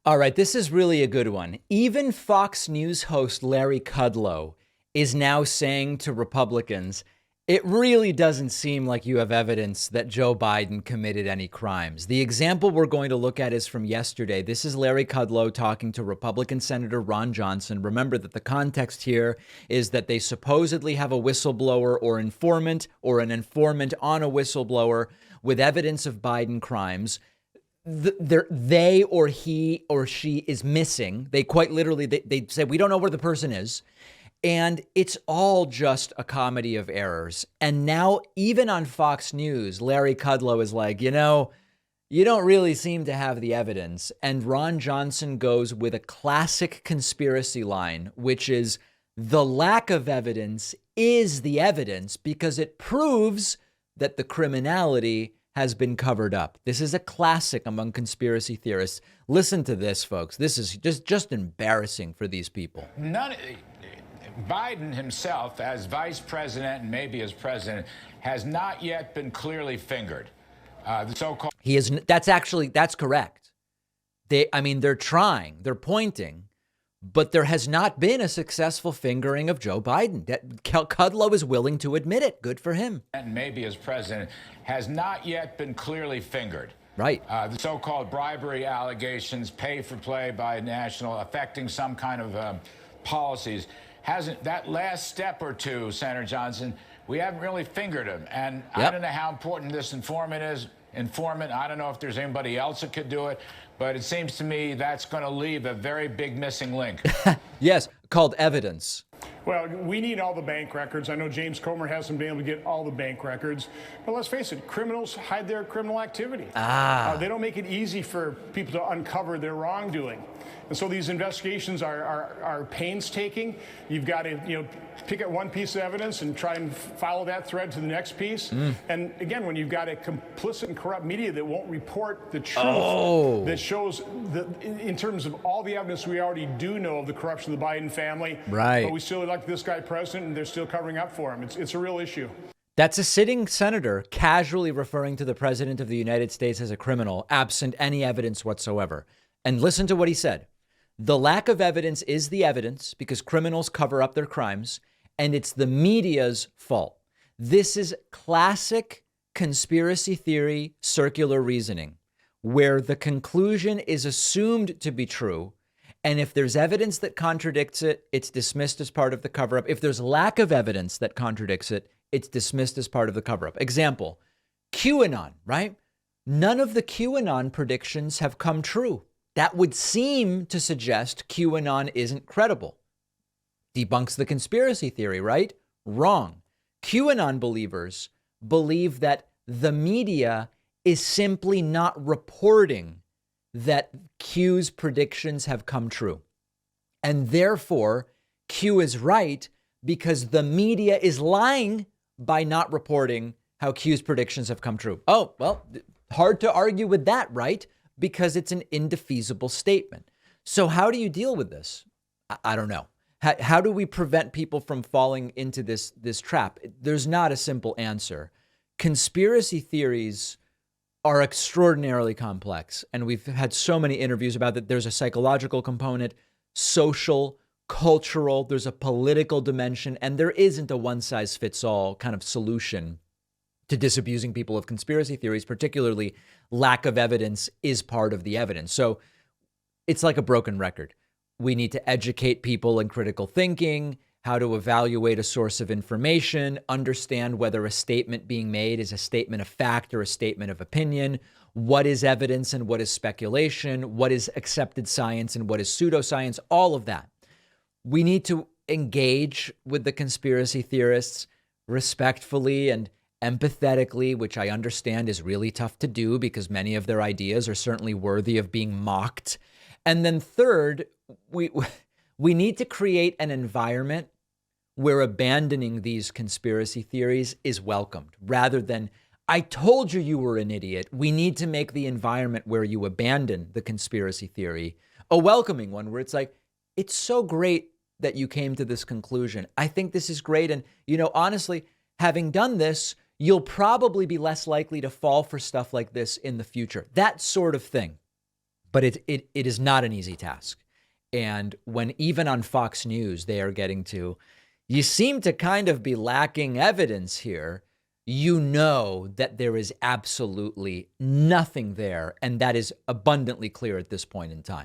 All right, this is really a good one. Even Fox News host Larry Kudlow is now saying to Republicans, it really doesn't seem like you have evidence that Joe Biden committed any crimes. The example we're going to look at is from yesterday. This is Larry Kudlow talking to Republican Senator Ron Johnson. Remember that the context here is that they supposedly have a whistleblower or informant or an informant on a whistleblower with evidence of Biden crimes. They or he or she is missing. They quite literally, they say, we don't know where the person is. And it's all just a comedy of errors. And now even on Fox News, Larry Kudlow is like, you don't really seem to have the evidence. And Ron Johnson goes with a classic conspiracy line, which is the lack of evidence is the evidence because it proves that the criminality has been covered up. This is a classic among conspiracy theorists. Listen to this, folks. This is just embarrassing for these people. Biden himself, as vice president and maybe as president, has not yet been clearly fingered. The so-called That's correct. They're trying, they're pointing, but there has not been a successful fingering of Joe Biden. Kudlow is willing to admit it. Good for him. And maybe as president has not yet been clearly fingered. Right. The so-called bribery allegations, pay for play by national, affecting some kind of policies. Hasn't that last step or two, Senator Johnson, we haven't really fingered him. And I don't know how important this informant is. I don't know if there's anybody else that could do it, but it seems to me that's going to leave a very big missing link. Yes, called evidence. Well, we need all the bank records. I know James Comer hasn't been able to get all the bank records. But let's face it, criminals hide their criminal activity. They don't make it easy for people to uncover their wrongdoing. And so these investigations are painstaking. You've got to, pick at one piece of evidence and try and follow that thread to the next piece. And again, when you've got a complicit and corrupt media that won't report the truth, that shows in terms of all the evidence we already do know of the corruption of the Biden family, right? But we still elect this guy president, and they're still covering up for him. It's a real issue. That's a sitting senator casually referring to the president of the United States as a criminal, absent any evidence whatsoever. And listen to what he said. The lack of evidence is the evidence because criminals cover up their crimes, and it's the media's fault. This is classic conspiracy theory circular reasoning, where the conclusion is assumed to be true. And if there's evidence that contradicts it, it's dismissed as part of the cover up. If there's lack of evidence that contradicts it, it's dismissed as part of the cover up. Example, QAnon, right? None of the QAnon predictions have come true. That would seem to suggest QAnon isn't credible. Debunks the conspiracy theory, right? Wrong. QAnon believers believe that the media is simply not reporting that Q's predictions have come true. And therefore, Q is right because the media is lying by not reporting how Q's predictions have come true. Oh, well, hard to argue with that, right? Because it's an indefeasible statement. So how do you deal with this? I don't know. How do we prevent people from falling into this trap? There's not a simple answer. Conspiracy theories are extraordinarily complex, and we've had so many interviews about that. There's a psychological component, social, cultural, there's a political dimension, and there isn't a one-size-fits-all kind of solution to disabusing people of conspiracy theories. Particularly lack of evidence is part of the evidence. So it's like a broken record. We need to educate people in critical thinking, how to evaluate a source of information, understand whether a statement being made is a statement of fact or a statement of opinion, what is evidence and what is speculation, what is accepted science and what is pseudoscience, all of that. We need to engage with the conspiracy theorists respectfully and empathetically, which I understand is really tough to do because many of their ideas are certainly worthy of being mocked. And then third, we need to create an environment where abandoning these conspiracy theories is welcomed rather than, I told you you were an idiot. We need to make the environment where you abandon the conspiracy theory a welcoming one where it's like, it's so great that you came to this conclusion. I think this is great. And, honestly, having done this, you'll probably be less likely to fall for stuff like this in the future. That sort of thing. But it is not an easy task. And when even on Fox News, they are getting to, you seem to kind of be lacking evidence here, you know that there is absolutely nothing there. And that is abundantly clear at this point in time.